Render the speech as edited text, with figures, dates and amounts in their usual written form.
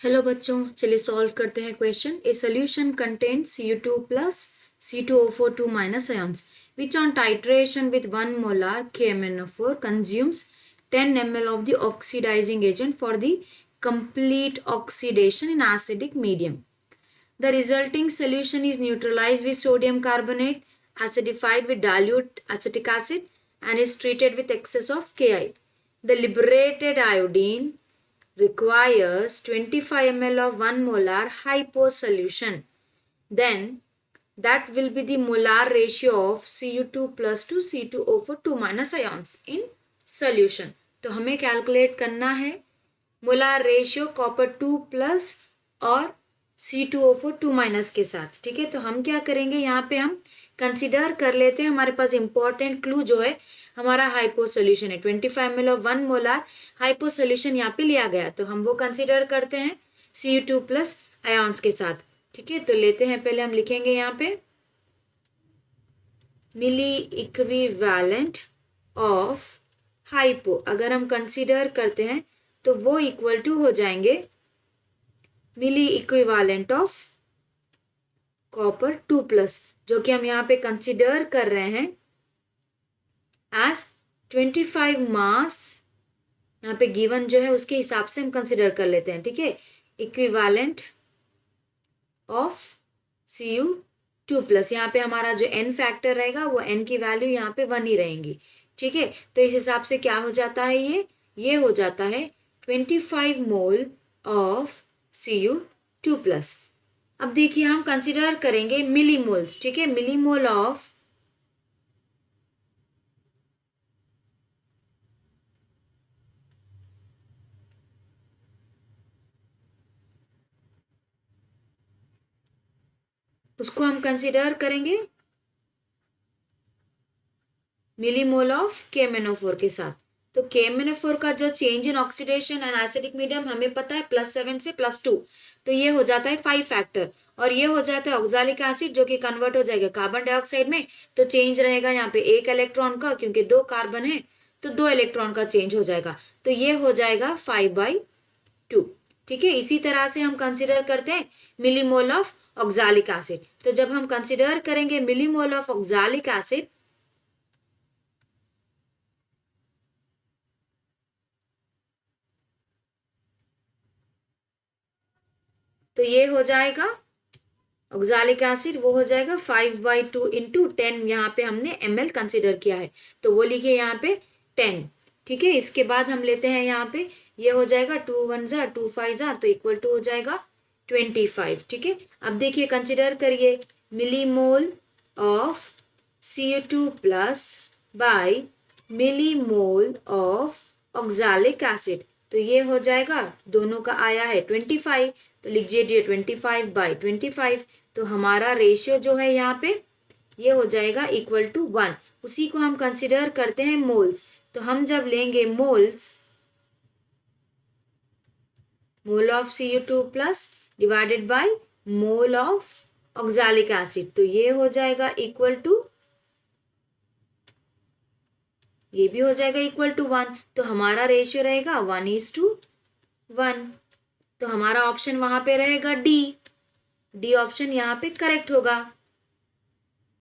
Hello बच्चों, चलिए solve करते हैं question. A solution contain Cu2 plus C2O4 2 minus ions which on titration with 1 molar KMnO4 consumes 10 ml of the oxidizing agent for the complete oxidation in acidic medium. The resulting solution is neutralized with sodium carbonate, acidified with dilute acetic acid, and is treated with excess of Ki. The liberated iodine requires 25 ml of 1 molar hypo solution. Then that will be the molar ratio of Cu2 plus to C2O4 2 minus ions in solution. तो हमें calculate करना है molar ratio copper 2 plus और C2O4 2 minus के साथ। ठीक है, तो हम क्या करेंगे, यहाँ पे हम कंसिडर कर लेते हैं। हमारे पास इंपॉर्टेंट क्लू जो है हमारा हाइपो सोल्यूशन है। 25 ml of 1 molar hypo solution यहाँ पे लिया गया, तो हम वो कंसिडर करते हैं Cu2 प्लस आयॉन्स के साथ। ठीक है, तो लेते हैं, पहले हम लिखेंगे यहाँ पे मिली इक्विवेलेंट ऑफ हाइपो। अगर हम कंसिडर करते हैं तो वो इक्वल टू हो जाएंगे मिली इक्विवेलेंट ऑफ कॉपर 2 प्लस, जो कि हम यहाँ पे कंसिडर कर रहे हैं एज 25 मास। यहाँ पे गिवन जो है उसके हिसाब से हम कंसिडर कर लेते हैं। ठीक है, इक्विवेलेंट ऑफ Cu2 प्लस, यहाँ पे हमारा जो n फैक्टर रहेगा वो n की वैल्यू यहाँ पे 1 ही रहेंगी। ठीक है, तो इस हिसाब से क्या हो जाता है, ये हो जाता है 25 मोल ऑफ Cu2 प्लस। अब देखिए हम कंसिडर करेंगे मिलीमोल्स। ठीक है, मिलीमोल ऑफ उसको हम कंसिडर करेंगे मिलीमोल ऑफ KMnO4 के साथ। तो KMnO4 का जो change in oxidation and acidic medium हमें पता है +7 से +2, तो ये हो जाता है 5 फैक्टर, और ये हो जाता है ऑक्सैलिक एसिड जो कि कन्वर्ट हो जाएगा कार्बन डाइऑक्साइड में। तो चेंज रहेगा यहाँ पे 1 इलेक्ट्रॉन का, क्योंकि 2 कार्बन है तो 2 इलेक्ट्रॉन का चेंज हो जाएगा, तो ये हो जाएगा 5/2। ठीक है, इसी तरह से हम कंसिडर करते हैं मिलीमोल ऑफ ऑक्सैलिक एसिड। तो जब हम कंसिडर करेंगे मिलीमोल ऑफ ऑक्सैलिक एसिड, तो ये हो जाएगा ऑक्सैलिक एसिड, वो हो जाएगा 5/2 इंटू 10, यहाँ पे हमने ml कंसिडर किया है तो वो लिखिए यहाँ पे 10। ठीक है, इसके बाद हम लेते हैं यहाँ पे, ये हो जाएगा 2 1 जा 2 5 जा, तो इक्वल टू हो जाएगा 25। ठीक है, अब देखिए कंसिडर करिए millimole of Cu2 plus by millimole of oxalic acid, तो ये हो जाएगा, दोनों का आया है 25, तो लीजिए 25/25। तो हमारा रेशियो जो है यहाँ पे ये हो जाएगा इक्वल टू 1। उसी को हम कंसिडर करते हैं मोल्स। तो हम जब लेंगे moles, mole of Cu2 plus divided by mole of oxalic acid, तो ये हो जाएगा इक्वल टू, ये भी हो जाएगा इक्वल टू 1। तो हमारा रेशियो रहेगा 1:1। तो हमारा ऑप्शन वहां पे रहेगा डी ऑप्शन यहाँ पे करेक्ट होगा।